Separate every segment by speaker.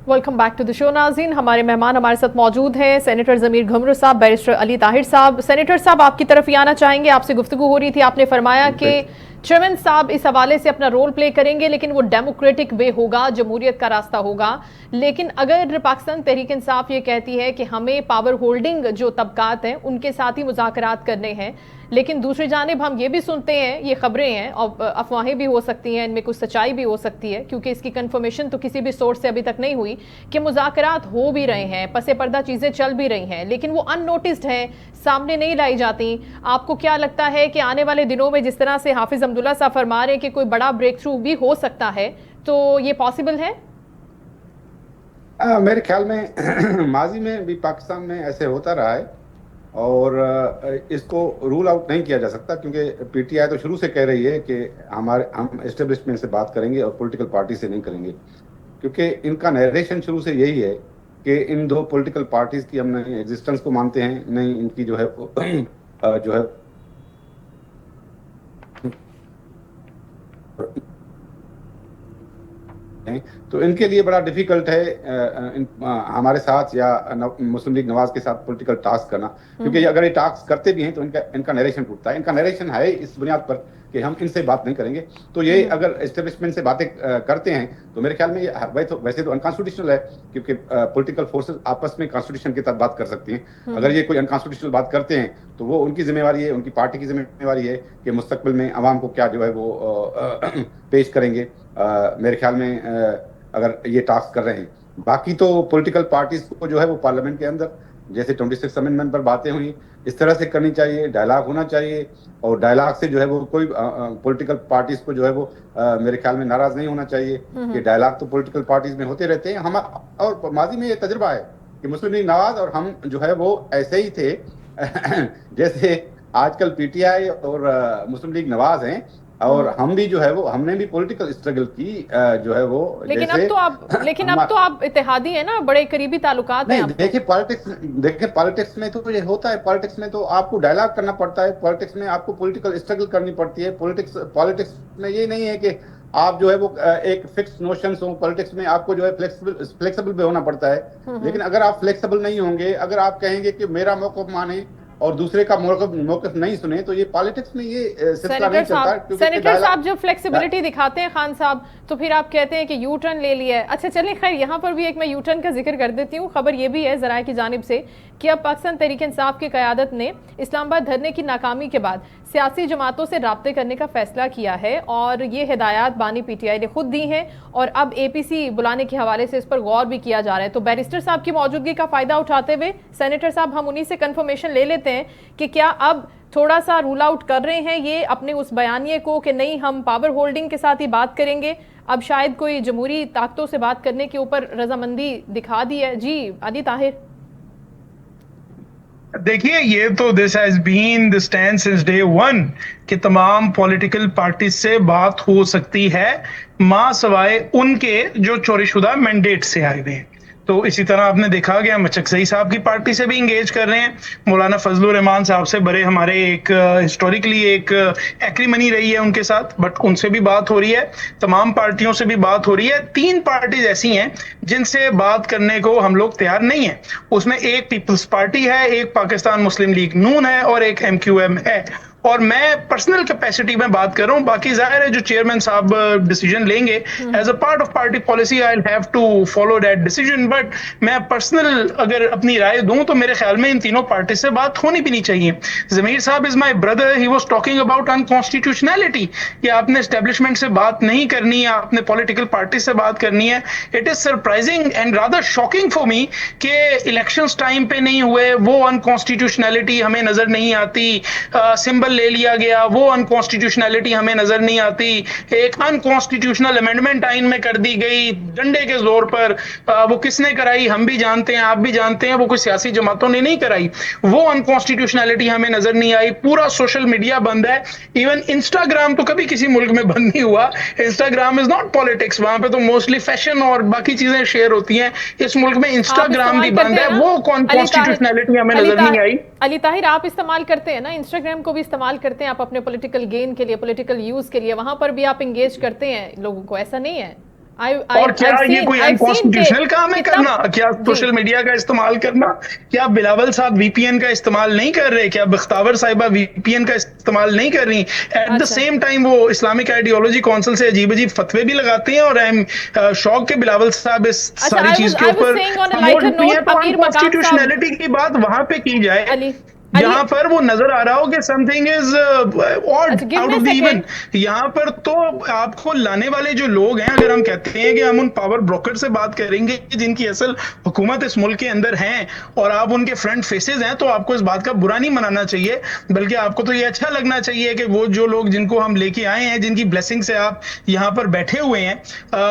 Speaker 1: Welcome back to the show नाज़रीन। हमारे मेहमान हमारे साथ मौजूद हैं सेनेटर ज़मीर घुमरू साहब, बैरिस्टर अली ताहिर साहब। सेनेटर साहब, आपकी तरफ ही आना चाहेंगे। आपसे गुफ्तगू हो रही थी, आपने फरमाया कि चेयरमैन साहब इस हवाले से अपना रोल प्ले करेंगे, लेकिन वो डेमोक्रेटिक वे होगा, जमहूरियत का रास्ता होगा। लेकिन अगर पाकिस्तान तहरीक इंसाफ ये कहती है कि हमें पावर होल्डिंग जो तबकात हैं उनके साथ ही मुज़ाकरात करने हैं, लेकिन दूसरी जानिब हम ये भी सुनते हैं, ये खबरें हैं और अफवाहें भी हो सकती हैं, इनमें कुछ सच्चाई भी हो सकती है क्योंकि इसकी कंफर्मेशन तो किसी भी सोर्स से अभी तक नहीं हुई कि मुज़ाकरात हो भी रहे हैं, पसे पर्दा चीज़ें चल भी रही हैं, लेकिन वो अननोटिस्ड हैं, सामने नहीं लाई जाती। आपको क्या लगता है कि आने वाले दिनों में जिस तरह से हाफिज़ अब्दुल्ला साहब फरमा रहे हैं कि कोई बड़ा ब्रेक थ्रू भी हो सकता है, तो ये पॉसिबल है?
Speaker 2: मेरे ख्याल में माजी में भी पाकिस्तान में ऐसे होता रहा है और इसको रूल आउट नहीं किया जा सकता, क्योंकि पीटीआई तो शुरू से कह रही है कि हम एस्टेब्लिशमेंट से बात करेंगे और पॉलिटिकल पार्टी से नहीं करेंगे, क्योंकि इनका नरेशन शुरू से यही है कि इन दो पॉलिटिकल पार्टीज की हम नहीं एग्जिस्टेंस को मानते हैं, नहीं इनकी जो है तो इनके लिए बड़ा डिफिकल्ट है हमारे साथ या मुस्लिम लीग नवाज के साथ पॉलिटिकल टास्क करना, क्योंकि अगर ये टास्क करते भी हैं तो इनका नरेशन टूटता है। इनका नरेशन है इस बुनियाद पर कि हम इनसे बात नहीं करेंगे, तो ये अगर एस्टेब्लिशमेंट से बातें करते हैं तो मेरे ख्याल में ये वैसे तो अनकॉन्स्टिट्यूशनल है, क्योंकि पॉलिटिकल फोर्सेस आपस में कॉन्स्टिट्यूशन के तहत बात कर सकती हैं। अगर ये कोई अनकॉन्स्टिट्यूशनल बात करते हैं तो वो उनकी जिम्मेवारी है, उनकी पार्टी की जिम्मेवारी है कि मुस्तकबिल में अवाम को क्या जो है वो पेश करेंगे। मेरे ख्याल में अगर ये टास्क कर रहे हैं, बाकी तो पॉलिटिकल पार्टीज को जो है वो पार्लियामेंट के अंदर जैसे 26 अमेंडमेंट पर बातें हुई इस तरह से करनी चाहिए, डायलॉग होना चाहिए, और डायलॉग से जो है वो कोई पॉलिटिकल पार्टीज को जो है वो मेरे ख्याल में नाराज नहीं होना चाहिए कि डायलॉग तो पॉलिटिकल पार्टीज में होते रहते हैं। हम और माजी में ये तजुर्बा है कि मुस्लिम लीग नवाज और हम जो है वो ऐसे ही थे जैसे आजकल पीटीआई और मुस्लिम लीग नवाज हैं, और हम भी जो है वो हमने भी पॉलिटिकल स्ट्रगल की जो है वो,
Speaker 1: लेकिन अब तो आप इत्तेहादी है ना, बड़े करीबी ताल्लुकात हैं।
Speaker 2: देखिए पॉलिटिक्स में तो ये होता है, पॉलिटिक्स में तो आपको डायलॉग करना पड़ता है, पॉलिटिक्स में आपको पॉलिटिकल स्ट्रगल करनी पड़ती है। पॉलिटिक्स में ये नहीं है कि आप जो है वो एक फिक्स नोशंस हो, पॉलिटिक्स में आपको जो है फ्लेक्सिबल भी होना पड़ता है। लेकिन अगर आप फ्लेक्सिबल नहीं होंगे, अगर आप कहेंगे कि मेरा मौक़िफ़ माने और दूसरे का मौक़िफ़ नहीं सुने, तो ये पॉलिटिक्स में ये सिलसिला नहीं चलता।
Speaker 1: सेनेटर साहब जब फ्लेक्सिबिलिटी दिखाते हैं खान साहब, तो फिर आप कहते हैं कि यू टर्न ले लिया है। अच्छा चलें, खैर यहाँ पर भी एक मैं यू टर्न का जिक्र कर देती हूँ। खबर ये भी है ज़राए की जानिब से कि अब पाकिस्तान तहरीक इंसाफ की क़यादत ने इस्लामाबाद धरने की नाकामी के बाद सियासी जमातों से राब्ते करने का फैसला किया है, और ये हिदायत बानी पीटीआई ने खुद दी हैं, और अब एपीसी बुलाने के हवाले से इस पर गौर भी किया जा रहा है। तो बैरिस्टर साहब की मौजूदगी का फ़ायदा उठाते हुए सेनेटर साहब, हम उन्हीं से कन्फर्मेशन ले लेते हैं कि क्या अब थोड़ा सा रूल आउट कर रहे हैं ये अपने उस बयानिए को कि नहीं हम पावर होल्डिंग के साथ ही बात करेंगे, अब शायद कोई जमहूरी ताकतों से बात करने के ऊपर रजामंदी दिखा दी है? जी अली ताहिर।
Speaker 3: देखिए, ये तो this has been the stand since day one कि तमाम पॉलिटिकल पार्टी से बात हो सकती है, मां सवाए उनके जो चोरीशुदा मैंडेट से आए हुए हैं। तो इसी तरह आपने देखा कि हम चकसई साहब की पार्टी से भी इंगेज कर रहे हैं, मौलाना फजलुर रहमान साहब से बड़े हमारे एक हिस्टोरिकली एक एक्रीमनी रही है उनके साथ, बट उनसे भी बात हो रही है, तमाम पार्टियों से भी बात हो रही है। 3 पार्टीज ऐसी हैं जिनसे बात करने को हम लोग तैयार नहीं है। उसमें एक पीपल्स पार्टी है, एक पाकिस्तान मुस्लिम लीग नून है और एक MQM है। और मैं पर्सनल कैपेसिटी में बात कर रहा हूँ, बाकी जाहिर है जो चेयरमैन साहब डिसीजन लेंगे as a part of party policy I will have to follow that decision, but मैं पर्सनल अगर अपनी राय दूं तो मेरे ख्याल में इन तीनों पार्टी से बात होनी भी नहीं चाहिए। जमीर साहब is my brother, he was talking about unconstitutionality कि आपने एस्टेब्लिशमेंट से बात नहीं करनी है, आपने पॉलिटिकल पार्टी से बात करनी है। It is surprising and rather shocking for me कि इलेक्शंस टाइम पे नहीं हुए, वो अनकॉन्स्टिट्यूशनैलिटी हमें नजर नहीं आती, सिंबल ले लिया गया, वो अनकॉन्स्टिट्यूशनैलिटी हमें नजर नहीं आती, एक अनकॉन्स्टिट्यूशनल अमेंडमेंट आइन में कर दी गई डंडे के जोर पर। वो किसने कराई हम भी जानते हैं, आप भी जानते हैं, वो कोई सियासी जमातों ने नहीं कराई। वो अनकॉन्स्टिट्यूशनैलिटी हमें नजर नहीं आई। पूरा सोशल मीडिया बंद है, इवन इंस्टाग्राम तो कभी किसी मुल्क में बंद नहीं हुआ। इंस्टाग्राम इज नॉट पॉलिटिक्स, वहां पे तो मोस्टली फैशन और बाकी चीजें शेयर होती हैं। इस मुल्क में इंस्टाग्राम भी बंद है, वो कॉन्स्टिट्यूशनैलिटी हमें नजर नहीं आई।
Speaker 1: अली ताहिर, आप इस्तेमाल करते हैं ना, इंस्टाग्राम को भी इस्तेमाल करते हैं आप अपने पॉलिटिकल गेन के लिए, पॉलिटिकल यूज के लिए, वहां पर भी आप इंगेज करते हैं लोगों को, ऐसा नहीं है?
Speaker 3: और क्या ये कोई अनकॉन्स्टिट्यूशनल काम है करना? क्या सोशल मीडिया का इस्तेमाल करना? क्या बिलावल साहब वीपीएन का इस्तेमाल नहीं कर रहे? क्या बख्तावर साहिबा वीपीएन का इस्तेमाल नहीं कर रही? एट द सेम टाइम वो इस्लामिक आइडियोलॉजी काउंसिल से अजीब अजीब फतवे भी लगाते हैं, और आई एम शॉक के बिलावल साहब इस सारी चीज के ऊपर कॉन्स्टिट्यूशनलिटी की बात वहां पे की जाए यहाँ पर वो नजर आ रहा हो कि something is odd out of the even. यहाँ पर तो आपको लाने वाले जो लोग हैं, अगर हम कहते हैं कि हम उन पावर ब्रोकर से बात करेंगे जिनकी असल हुकूमत इस मुल्क के अंदर हैं और आप उनके फ्रंट फेसेस हैं, तो आपको इस बात का बुरा नहीं मनाना चाहिए, बल्कि आपको तो ये अच्छा लगना चाहिए कि वो जो लोग जिनको हम लेके आए हैं, जिनकी ब्लेसिंग से आप यहाँ पर बैठे हुए हैं,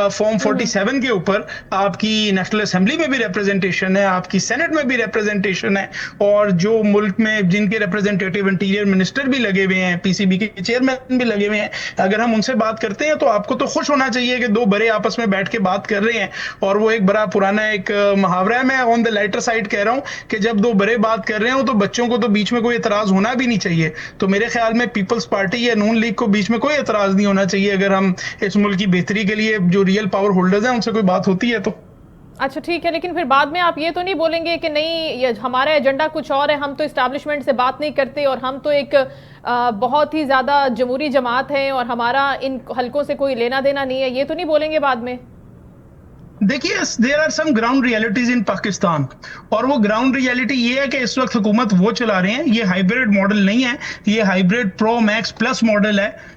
Speaker 3: फॉर्म 47 के ऊपर आपकी नेशनल असेंबली में भी रिप्रेजेंटेशन है, आपकी सेनेट में भी रिप्रेजेंटेशन है, और जो मुल्क में जिनके रिप्रेजेंटेटिव इंटीरियर मिनिस्टर भी लगे हुए हैं, पीसीबी के चेयरमैन भी लगे हुए हैं, अगर हम उनसे बात करते हैं तो आपको तो खुश होना चाहिए कि दो बड़े आपस में बैठ के बात कर रहे हैं। और वो एक बड़ा पुराना एक मुहावरा है, मैं ऑन द लाइटर साइड कह रहा हूं कि जब दो बड़े बात कर रहे हो तो बच्चों को तो बीच में कोई एतराज होना भी नहीं चाहिए। तो मेरे ख्याल में पीपल्स पार्टी या नून लीग को बीच में कोई एतराज नहीं होना चाहिए अगर हम इस मुल्क की बेहतरी के लिए जो रियल पावर होल्डर्स हैं उनसे कोई बात होती है तो।
Speaker 1: अच्छा ठीक है, लेकिन फिर बाद में आप ये तो नहीं बोलेंगे कि नहीं ये हमारा एजेंडा कुछ और है, हम तो इस्टेब्लिशमेंट से बात नहीं करते और हम तो एक बहुत ही ज़्यादा जमहूरी जमात है और हमारा इन हलकों से कोई लेना देना नहीं है, ये तो नहीं बोलेंगे बाद में?
Speaker 3: देखिए, there are some ground realities in Pakistan, और वो ग्राउंड रियलिटी ये है कि इस वक्त हुकूमत वो चला रहे हैं, ये हाइब्रिड मॉडल नहीं है, ये hybrid pro max plus model है।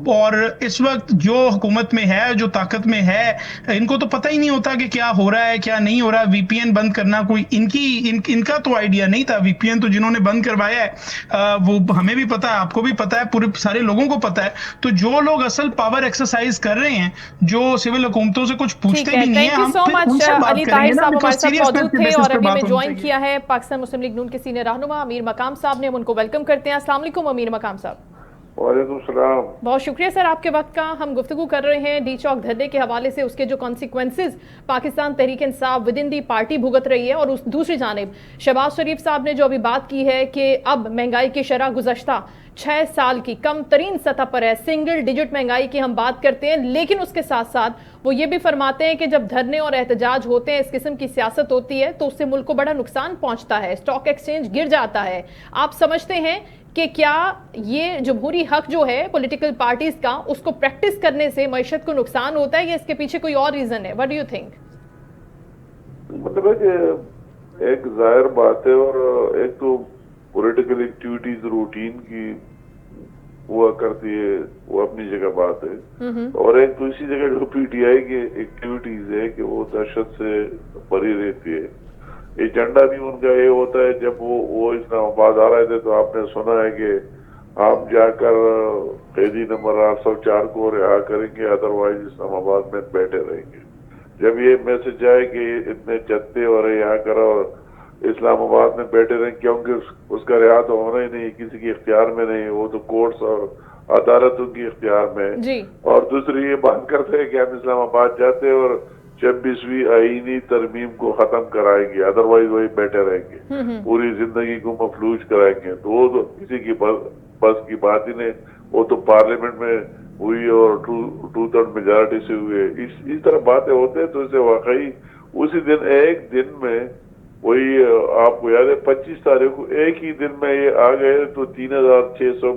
Speaker 3: और इस वक्त जो हुकूमत में है, जो ताकत में है, इनको तो पता ही नहीं होता कि क्या हो रहा है क्या नहीं हो रहा। वीपीएन बंद करना कोई इनका तो आइडिया नहीं था। वीपीएन तो जिन्होंने बंद करवाया है वो हमें भी पता है, आपको भी पता है, पूरे सारे लोगों को पता है। तो जो लोग असल पावर एक्सरसाइज कर रहे हैं, जो सिविल हुकूमतों से कुछ पूछते भी नहीं है, हम उनसे बात करेंगे ना,
Speaker 1: हमारे साथ मौजूद थे और अभी हमें ज्वाइन किया है पाकिस्तान मुस्लिम लीग नून के सीनियर रहनुमा अमीर मकाम साहब ने, हम उनको वेलकम करते हैं। अस्सलाम वालेकुम अमीर मकाम साहब।
Speaker 4: वालेकुम सलाम।
Speaker 1: बहुत शुक्रिया सर आपके वक्त का। हम गुफ्तगू कर रहे हैं डी चौक धरने के हवाले से, उसके जो consequences Pakistan Tehreek Insaf with in the party भुगत रही है, और उस दूसरी जानिब शहबाज शरीफ साहब ने जो अभी बात की है कि अब महंगाई की शरह गुज़श्ता 6 साल की कम तरीन सतह पर है, सिंगल डिजिट महंगाई की हम बात करते हैं। लेकिन उसके साथ साथ वो ये भी फरमाते हैं कि जब धरने और एहतजाज होते हैं, इस किस्म की सियासत होती है, तो उससे मुल्क को बड़ा नुकसान पहुंचता है, स्टॉक एक्सचेंज गिर जाता है। आप समझते हैं कि क्या ये जमहूरी हक जो है पॉलिटिकल पार्टीज का, उसको प्रैक्टिस करने से मईशत को नुकसान होता है, या इसके पीछे कोई और रीजन है? What do you think?
Speaker 4: मतलब है कि एक जाहिर बात है, और एक तो पॉलिटिकल एक्टिविटीज रूटीन की हुआ करती है, वो अपनी जगह बात है, और एक तो इसी जगह जो पीटीआई की एक्टिविटीज है कि वो दहशत से भरी रहती है। एजेंडा भी उनका ये होता है, जब वो इस्लामाबाद आ रहे थे तो आपने सुना है कि आप जाकर कैदी नंबर 804 को रिहा करेंगे, अदरवाइज इस्लामाबाद में बैठे रहेंगे। जब ये मैसेज आए कि इतने जत्थे और रिहा करो और इस्लामाबाद में बैठे रहेंगे, क्योंकि उसका रिहा तो होना ही नहीं, किसी के इख्तियार में नहीं, वो तो कोर्ट्स और अदालतों की इख्तियार में जी। और दूसरी ये बात करते हैं कि हम इस्लामाबाद जाते हैं और 26वीं आईनी तरमीम को खत्म कराएंगे, अदरवाइज वही बैठे रहेंगे, पूरी जिंदगी को मफलूज कराएंगे। तो वो तो किसी की बस की बात ही नहीं, वो तो पार्लियामेंट में हुई और 2/3 मेजॉरिटी से हुए। इस तरह बातें होते हैं, तो इसे वाकई उसी दिन एक दिन में वही आपको याद है 25 तारीख को एक ही दिन में ये आ गए तो 3600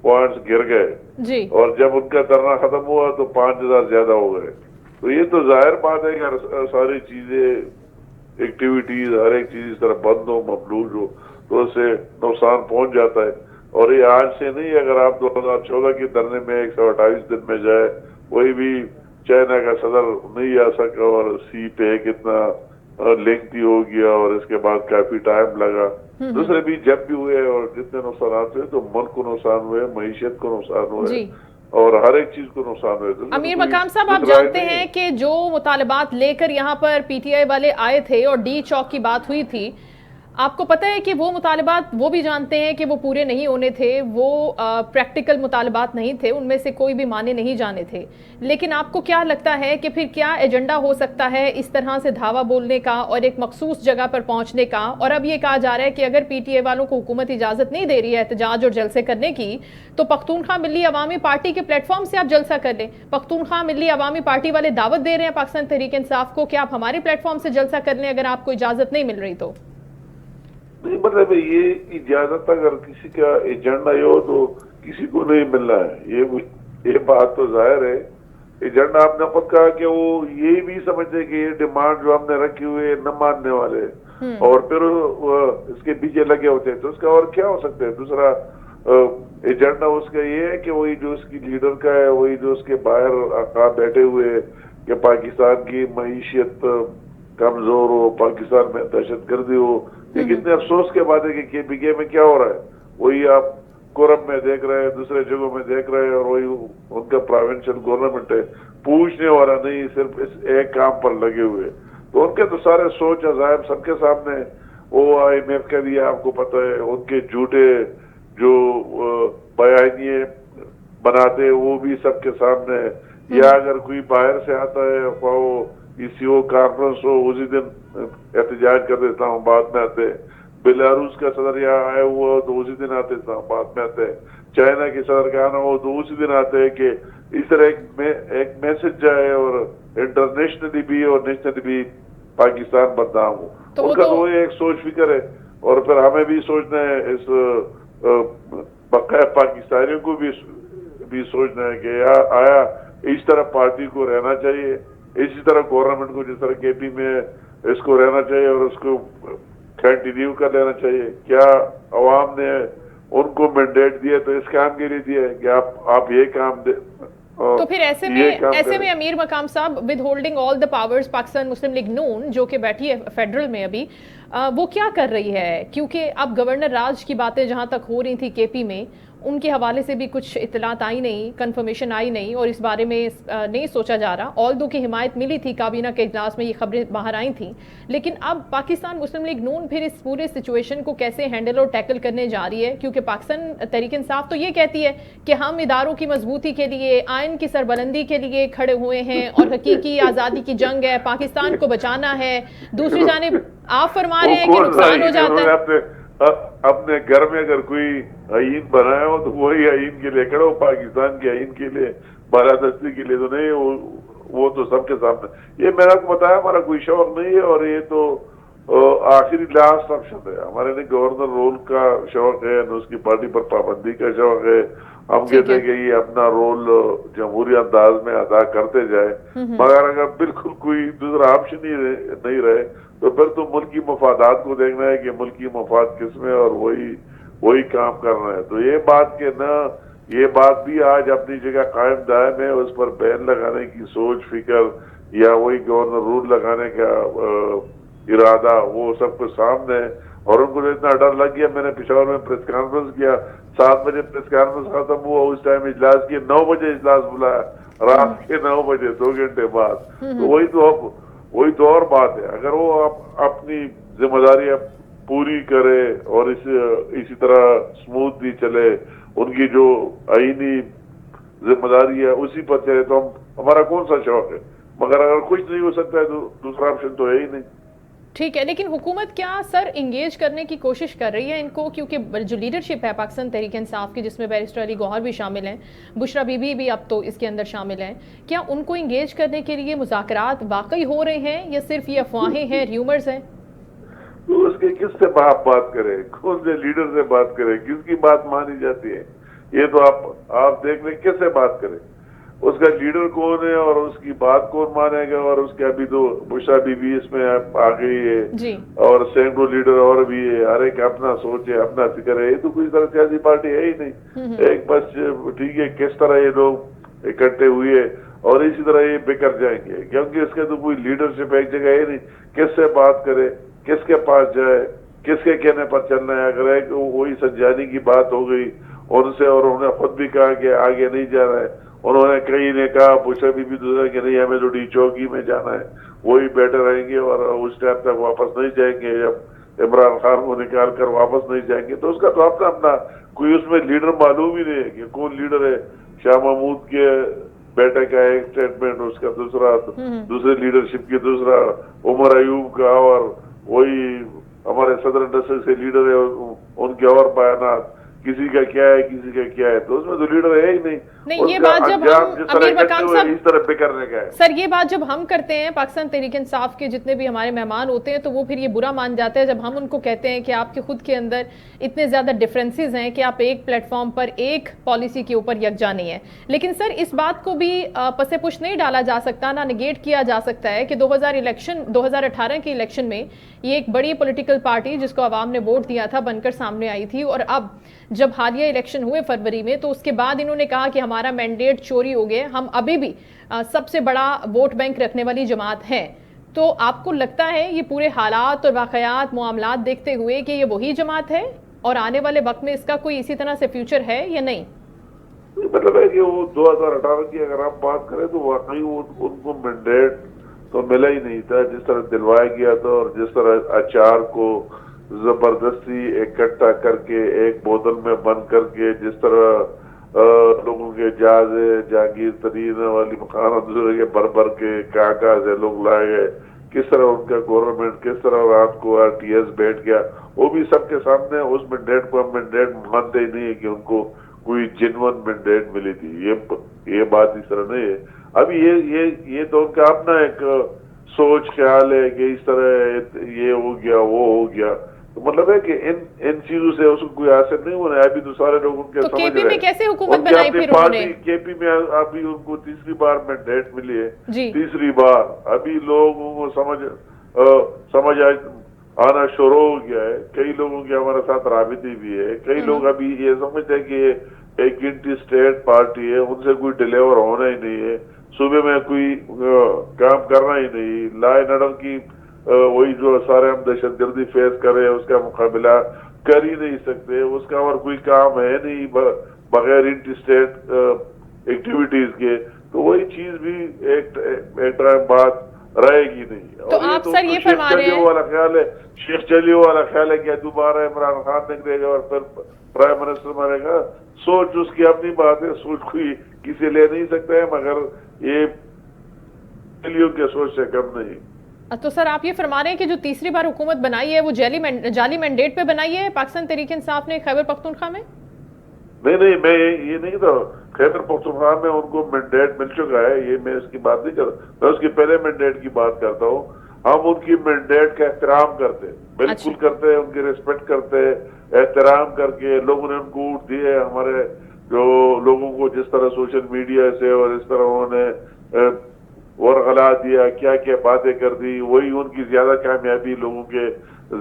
Speaker 4: पॉइंट्स गिर गए, और जब उनका धरना खत्म हुआ तो 5000 ज्यादा हो गए। तो ये तो जाहिर बात है कि सारी चीजें एक्टिविटीज हर एक चीज इस तरह बंद हो, मफलूज हो, तो उससे नुकसान पहुंच जाता है। और ये आज से नहीं, अगर आप 2014 के धरने में 128 दिन में जाए, वही भी चाइना का सदर नहीं आ सका और सी पे कितना लेंथी हो गया, और इसके बाद काफी टाइम लगा। दूसरे भी जब भी हुए और जितने नुकसान हुए, तो मुल्क को नुकसान हुए, मईशत को नुकसान हुए, और हर एक चीज को नुकसान हुए।
Speaker 1: अमीर मकाम साहब, आप जानते हैं कि जो मुतालबात लेकर यहाँ पर पीटीआई वाले आए थे और डी चौक की बात हुई थी, آپ کو پتہ ہے کہ وہ مطالبات وہ بھی جانتے ہیں کہ وہ پورے نہیں ہونے تھے، وہ پریکٹیکل مطالبات نہیں تھے، ان میں سے کوئی بھی مانے نہیں جانے تھے، لیکن آپ کو کیا لگتا ہے کہ پھر کیا ایجنڈا ہو سکتا ہے اس طرح سے دھاوا بولنے کا اور ایک مخصوص جگہ پر پہنچنے کا؟ اور اب یہ کہا جا رہا ہے کہ اگر پی ٹی اے والوں کو حکومت اجازت نہیں دے رہی ہے احتجاج اور جلسے کرنے کی تو پختونخوا ملی عوامی پارٹی کے پلیٹ فارم سے آپ جلسہ کر لیں۔ پختونخوا ملی عوامی پارٹی والے دعوت دے رہے ہیں پاکستان تحریک انصاف کو کہ آپ ہمارے پلیٹ فارم سے جلسہ کر لیں اگر آپ کو اجازت نہیں مل رہی تو۔
Speaker 4: نہیں مطلب یہ اجازت اگر کسی کا ایجنڈا ہو تو کسی کو نہیں ملنا ہے، یہ بات تو ظاہر ہے۔ ایجنڈا آپ نے خود کہا کہ وہ یہ بھی سمجھتے کہ یہ ڈیمانڈ جو ہم نے رکھی ہوئی ہے نہ ماننے والے، اور پھر اس کے پیچھے لگے ہوتے ہیں، تو اس کا اور کیا ہو سکتا ہے؟ دوسرا ایجنڈا اس کا یہ ہے کہ وہی جو اس کی لیڈر کا ہے، وہی جو اس کے باہر آقا بیٹھے ہوئے کہ پاکستان کی معیشت کمزور ہو، پاکستان میں دہشت گردی ہو۔ یہ کتنے افسوس کے بات ہے کہ کے پی کے میں کیا ہو رہا ہے، وہی آپ کورم میں دیکھ رہے ہیں، دوسرے جگہوں میں دیکھ رہے ہیں، اور وہی ان کا پروونشل گورنمنٹ ہے، پوچھنے والا نہیں، صرف اس ایک کام پر لگے ہوئے۔ تو ان کے تو سارے سوچ عذائب سب کے سامنے، وہ IMF کا بھی آپ کو پتہ ہے، ان کے جھوٹے جو بیانیے بناتے ہیں وہ بھی سب کے سامنے ہے۔ یا اگر کوئی باہر سے آتا ہے، وہ ECO کانفرنس ہو، اسی دن احتجاج کرتے اسلام آباد میں آتے، بیلاروس کا صدر یہاں آئے ہوا ہو تو اسی دن آتے اسلام آباد میں آتے، چائنا کے صدر کا آنا ہو تو اسی دن آتے ہیں کہ اس طرح ایک میسج جائے اور انٹرنیشنلی بھی اور نیشنلی بھی پاکستان بدنام ہو۔ ان کا تو ایک سوچ فکر ہے، اور پھر ہمیں بھی سوچنا ہے، اس بقیہ پاکستانیوں کو بھی سوچنا ہے کہ آیا اس طرح پارٹی کو رہنا چاہیے، اسی طرح گورنمنٹ کو جس طرح کے پی میں اس کو رہنا چاہیے اور اس کو کنٹینیو کر لینا چاہیے؟ کیا عوام نے ان کو مینڈیٹ دیا تو اس کام کے لیے دیا ہے کہ آپ یہ کام دے؟
Speaker 1: تو پھر ایسے میں امیر مقام صاحب withholding all the powers Pakistan Muslim League Noon جو کہ بیٹھی ہے فیڈرل میں ابھی، وہ کیا کر رہی ہے؟ کیونکہ اب گورنر راج کی باتیں جہاں تک ہو رہی تھی کے پی میں، ان کے حوالے سے بھی کچھ اطلاعات آئی نہیں، کنفرمیشن آئی نہیں، اور اس بارے میں نہیں سوچا جا رہا۔ آلدو کی حمایت ملی تھی کابینہ کے اجلاس میں، یہ خبریں باہر آئی تھیں، لیکن اب پاکستان مسلم لیگ نون پھر اس پورے سچویشن کو کیسے ہینڈل اور ٹیکل کرنے جا رہی ہے؟ کیونکہ پاکستان تحریک انصاف تو یہ کہتی ہے کہ ہم اداروں کی مضبوطی کے لیے، آئین کی سربلندی کے لیے کھڑے ہوئے ہیں اور حقیقی آزادی کی جنگ ہے، پاکستان کو بچانا ہے۔ دوسری جانب آپ فرما رہے ہیں کہ نقصان ہو جاتا ہے۔
Speaker 4: اپنے گھر میں اگر کوئی آئین بنایا ہو تو وہی آئین کے لیے کھڑا ہو، پاکستان کے آئین کے لیے، بالادستی کے لیے تو نہیں، وہ تو سب کے سامنے۔ یہ میں نے آپ کو بتایا ہمارا کوئی شوق نہیں ہے، اور یہ تو آخری لاسٹ آپشن ہے ہمارے لیے۔ گورنر رول کا شوق ہے نہ اس کی پارٹی پر پابندی کا شوق ہے۔ ہم کہتے ہیں کہ یہ اپنا رول جمہوری انداز میں ادا کرتے جائے، مگر اگر بالکل کوئی دوسرا آپشن ہی نہیں رہے تو پھر تو ملکی مفادات کو دیکھنا ہے کہ ملکی مفاد کس میں، اور وہی کام کرنا ہے۔ تو یہ بات کہ نہ، یہ بات بھی آج اپنی جگہ قائم دائم ہے، اس پر بین لگانے کی سوچ فکر یا وہی گورنر رول لگانے کا ارادہ وہ سب کچھ سامنے ہے۔ اور ان کو اتنا ڈر لگ گیا، میں نے پشاور میں پریس کانفرنس کیا، 7 بجے پریس کانفرنس ختم ہوا، اس ٹائم اجلاس کیا، 9 بجے اجلاس بلایا، رات کے 9 بجے 2 گھنٹے بعد۔ تو وہی تو اور بات ہے، اگر وہ اپنی ذمہ داریاں پوری کرے اور اسی طرح سموتھلی چلے، ان کی جو آئینی ذمہ داری ہے اسی پر چلے، تو ہمارا کون سا شوق ہے؟ مگر اگر کچھ نہیں ہو سکتا ہے تو دوسرا آپشن تو ہے ہی نہیں۔
Speaker 1: ٹھیک ہے، لیکن حکومت کیا سر انگیج کرنے کی کوشش کر رہی ہے ان کو؟ کیونکہ جو لیڈرشپ ہے پاکستان تحریک انصاف کی، جس میں بیرسٹر علی گوہر بھی شامل ہیں، بشرا بی بی بھی اب تو اس کے اندر شامل ہیں، کیا ان کو انگیج کرنے کے لیے مذاکرات واقعی ہو رہے ہیں یا صرف یہ افواہیں ہیں، ریومرز ہیں؟
Speaker 4: تو اس کے کس سے بات کرے، کون سے لیڈر سے بات کرے، کس کی بات مانی جاتی ہے؟ یہ تو آپ دیکھ لیں کس سے بات کرے، اس کا لیڈر کون ہے اور اس کی بات کون مانے گا؟ اور اس کے ابھی تو بشرا بی بی اس میں آ گئی ہے، اور سینکڑوں لیڈر اور بھی ہے، ہر ایک اپنا سوچ ہے، اپنا فکر ہے۔ یہ تو کوئی طرح سیاسی پارٹی ہے ہی نہیں، ایک بس ٹھیک ہے کس طرح یہ لوگ اکٹھے ہوئے اور اسی طرح یہ بکر جائیں گے، کیونکہ اس کے تو کوئی لیڈرشپ ایک جگہ ہے نہیں، کس سے بات کرے، کس کے پاس جائے، کس کے کہنے پر چلنا ہے۔ اگر ایک وہی سنجانی کی بات ہو گئی ان سے، اور انہوں نے خود بھی کہا کہ آگے نہیں جا رہا ہے، انہوں نے کئی نے کہا بشرا بی بی دوسرا کہ نہیں ہمیں تو ڈی چوکی میں جانا ہے، وہی بیٹھے رہیں گے اور اس ٹائم تک واپس نہیں جائیں گے جب عمران خان کو نکال کر واپس نہیں جائیں گے. تو اس کا تو اپنا کوئی اس میں لیڈر معلوم ہی نہیں ہے کہ کون لیڈر ہے. شاہ محمود کے بیٹے کا ایک سٹیٹمنٹ, اس کا دوسرے لیڈرشپ کی دوسرا, عمر ایوب کا, اور وہی ہمارے صدر انڈسٹری سے لیڈر ہے ان کے اور بیانات, کسی کا کیا ہے کسی کا کیا ہے. تو اس میں تو لیڈر ہے ہی نہیں.
Speaker 1: یہ بات جب ہم امیر مکان صاحب
Speaker 4: اس طرح پہ کرنے کا ہے
Speaker 1: سر, یہ بات جب ہم کرتے ہیں پاکستان تحریک انصاف کے جتنے بھی ہمارے مہمان ہوتے ہیں تو وہ پھر یہ برا مان جاتے ہیں جب ہم ان کو کہتے ہیں کہ آپ کے خود کے اندر اتنے زیادہ ڈفرینسز ہیں کہ آپ ایک پلیٹ فارم پر ایک پالیسی کے اوپر یکجا نہیں ہے. لیکن سر اس بات کو بھی پس پش نہیں ڈالا جا سکتا, نہ نگیٹ کیا جا سکتا ہے کہ 2018 کے الیکشن میں یہ ایک بڑی پولیٹیکل پارٹی جس کو عوام نے ووٹ دیا تھا بن کر سامنے آئی تھی, اور اب جب حالیہ الیکشن ہوئے فروری میں تو اس کے بعد انہوں نے کہا کہ ہمارا مینڈیٹ چوری ہو گئے, ہم ابھی بھی سب سے بڑا ووٹ بینک رکھنے والی جماعت ہے. تو آپ کو لگتا ہے یہ پورے حالات اور واقعات معاملات دیکھتے ہوئے کہ یہ وہی جماعت ہے اور آنے والے وقت میں اس کا کوئی اسی طرح سے فیوچر ہے یا نہیں؟
Speaker 4: مطلب ہے کہ وہ 2018 کی اگر آپ بات کریں تو واقعی ان کو مینڈیٹ تو ملا ہی نہیں تھا جس طرح دلوایا گیا تھا, اور جس طرح اچار کو زبردستی اکٹھا کر کے ایک بوتل میں بند کر کے, جس طرح لوگوں کے جہانگیر ترین والی مکانات دوسرے کے بھر کے کہاں سے لوگ لائے گئے, کس طرح ان کا گورنمنٹ کس طرح رات کو RTS بیٹھ گیا, وہ بھی سب کے سامنے. اس مینڈیٹ کو ہم مینڈیٹ مانتے ہی نہیں ہے کہ ان کو کوئی جنون مینڈیٹ ملی تھی. یہ بات اس طرح نہیں ہے. ابھی یہ تو ان کا اپنا ایک سوچ خیال ہے کہ اس طرح یہ ہو گیا وہ ہو گیا. تو مطلب ہے کہ ان چیزوں سے اس کو کوئی حاصل نہیں ہونا ہے. ابھی تو سارے لوگ ان کے سمجھ رہے ہیں.
Speaker 1: کیسے حکومت بنائی پھر انہوں نے؟
Speaker 4: کے پی میں ابھی ان کو تیسری بار مینڈیٹ ملی ہے,
Speaker 1: تیسری
Speaker 4: بار. ابھی لوگوں کو سمجھ آنا شروع ہو گیا ہے. کئی لوگوں کی ہمارے ساتھ رابطے بھی ہے. کئی لوگ ابھی یہ سمجھتے ہیں کہ ایک انٹی اسٹیٹ پارٹی ہے, ان سے کوئی ڈیلیور ہونا ہی نہیں ہے, صوبے میں کوئی کام کرنا ہی نہیں, لا اینڈ آرڈر کی وہی جو سارے ہم دہشت گردی فیس کر رہے ہیں اس کا مقابلہ کر ہی نہیں سکتے, اس کا اور کوئی کام ہے نہیں بغیر انٹی اسٹیٹ ایکٹیویٹیز کے. تو وہی چیز بھی ایک ٹائم بعد رہے گی نہیں.
Speaker 1: تو آپ سر یہ فرما رہے ہیں
Speaker 4: والا خیال ہے, شیخ چلیو والا خیال ہے کہ دوبارہ عمران خان نکلے گا اور پھر پرائم منسٹر بنے گا. سوچ اس کی اپنی بات ہے, سوچ کوئی کسی لے نہیں سکتا ہے, مگر یہ چلیو کے سوچ سے کم نہیں.
Speaker 1: تو سر آپ یہ فرما رہے ہیں کہ جو تیسری بار حکومت بنائی ہے وہ جعلی مینڈیٹ پہ بنائی ہے پاکستان تحریک انصاف نے خیبر پختونخوا میں؟
Speaker 4: نہیں, میں یہ نہیں تھا. خیبر پختونخوا میں ان کو مینڈیٹ مل چکا ہے, یہ میں اس کی بات نہیں کرتا. میں اس کی پہلے مینڈیٹ کی بات کرتا ہوں. ہم ان کی مینڈیٹ کا احترام کرتے, بالکل کرتے, ان کی ریسپیکٹ کرتے, احترام کر کے لوگوں نے ان کو ووٹ دیے. ہمارے جو لوگوں کو جس طرح سوشل میڈیا سے اور اس طرح انہوں نے ورغلا دیا, کیا کیا باتیں کر دی, وہی ان کی زیادہ کامیابی لوگوں کے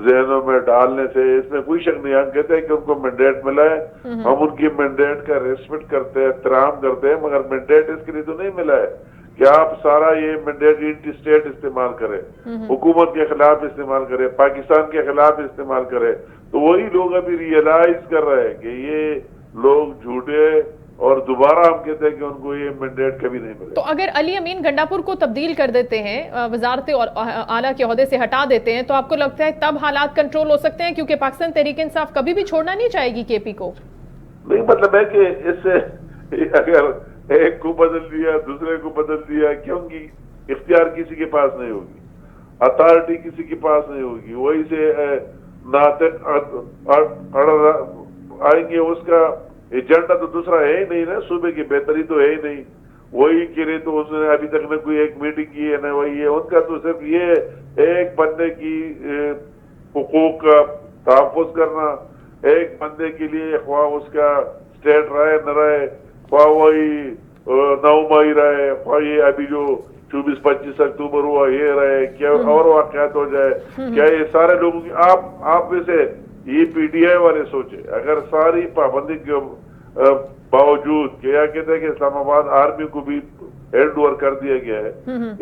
Speaker 4: ذہنوں میں ڈالنے سے اس میں کوئی شک نہیں. ہم کہتے ہیں کہ ان کو مینڈیٹ ملا ہے, ہم ان کی مینڈیٹ کا ریسپیکٹ کرتے ہیں, احترام کرتے ہیں, مگر مینڈیٹ اس کے لیے تو نہیں ملا ہے کہ آپ سارا یہ مینڈیٹ انٹی اسٹیٹ استعمال کرے, حکومت کے خلاف استعمال کرے, پاکستان کے خلاف استعمال کرے. تو وہی لوگ ابھی ریئلائز کر رہے ہیں کہ یہ لوگ جھوٹے, اور دوبارہ ہم کہتے ہیں کہ ان کو یہ مینڈیٹ کبھی نہیں ملے.
Speaker 1: تو اگر علی امین گنڈاپور کو تبدیل کر دیتے ہیں, وزارت اعلیٰ کے عہدے سے ہٹا دیتے ہیں, تو آپ کو لگتا ہے تب حالات کنٹرول ہو سکتے ہیں؟ کیونکہ پاکستان تحریک انصاف کبھی بھی چھوڑنا نہیں چاہے گی کے پی کو.
Speaker 4: نہیں, مطلب ہے کہ اس سے اگر ایک کو بدل دیا دوسرے کو بدل دیا, کیونکہ اختیار کسی کے پاس نہیں ہوگی, اتھارٹی کسی کے پاس نہیں ہوگی, وہی سے ناطق آئیں گے. اس کا ایجنڈا تو دوسرا ہے ہی نہیں نا, صوبے کی بہتری تو ہے ہی نہیں. وہی کے لیے تو اس نے ابھی تک نہ کوئی ایک میٹنگ کی ہے نہ وہی ہے. ان کا تو صرف یہ ایک بندے کی حقوق کا تحفظ کرنا, ایک بندے کے لیے خواہ اس کا اسٹیٹ رہے نہ رہے, خواہ وہی 9 مئی رہے, خواہ یہ ابھی جو 24-25 اکتوبر ہوا یہ رہے, کیا اور واقعات ہو جائے, کیا یہ سارے لوگوں کی آپ میں سے یہ پی ٹی آئی والے سوچے اگر ساری پابندی کے باوجود, کیا کہتے ہیں کہ اسلام آباد آرمی کو بھی ہینڈ اوور کر دیا گیا ہے,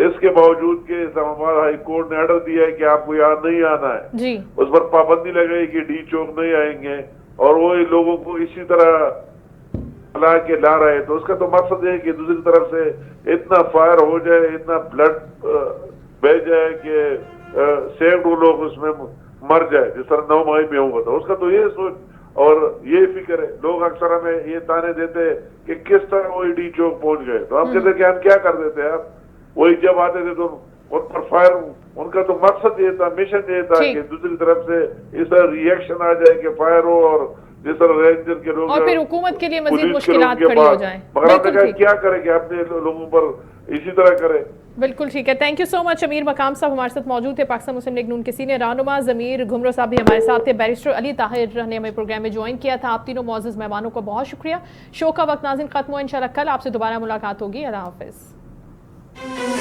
Speaker 4: اس کے باوجود کہ اسلام آباد ہائی کورٹ نے آرڈر دیا ہے کہ آپ کو یہاں نہیں آنا ہے, اس پر پابندی لگائی کہ ڈی چوک نہیں آئیں گے, اور وہی لوگوں کو اسی طرح لا کے لا رہے. تو اس کا تو مقصد ہے کہ دوسری طرف سے اتنا فائر ہو جائے, اتنا بلڈ بہ جائے کہ سینکڑوں لوگ اس میں मर जाए, जिस तरह 9 मई में हुआ था, उसका तो ये सोच और ये फिक्र है। लोग अक्सर हमें ये ताने देते हैं कि किस तरह वो ईडी चौक पहुंच गए, तो हम कहते हैं कि हम क्या कर देते हैं आप, वही जब आते थे तो उन पर फायर, उनका तो मकसद ये था, मिशन ये था कि दूसरी तरफ से इस तरह रिएक्शन आ जाए कि फायर हो और जिस तरह रेंजर के लोग
Speaker 1: और फिर हुकूमत के लिए मजीद
Speaker 4: पुलिस के
Speaker 1: मुश्किलात
Speaker 4: लोगों के
Speaker 1: खड़ी हो
Speaker 4: पास,
Speaker 1: जाएं।
Speaker 4: मगर हमने
Speaker 1: बिल्कुल
Speaker 4: कहा
Speaker 1: ठीक।
Speaker 4: क्या करें कि अपने लोगों पर इसी तरह करें।
Speaker 1: बिल्कुल ठीक है, थैंक यू सो मच। अमीर मकाम साहब हमारे साथ मौजूद थे, पाकिस्तान मुस्लिम लीग नून के सीनियर रहनुमा। ज़मीर घुमरो साहब भी हमारे साथ थे। बैरिस्टर अली ताहिर ने हमें प्रोग्राम में ज्वाइन किया था। आप तीनों मौजूद मेहमानों को बहुत शुक्रिया। शो का वक्त नाज़रीन खत्म हुआ, इंशाल्लाह कल आपसे दोबारा मुलाकात होगी। अल्लाह हाफिज़।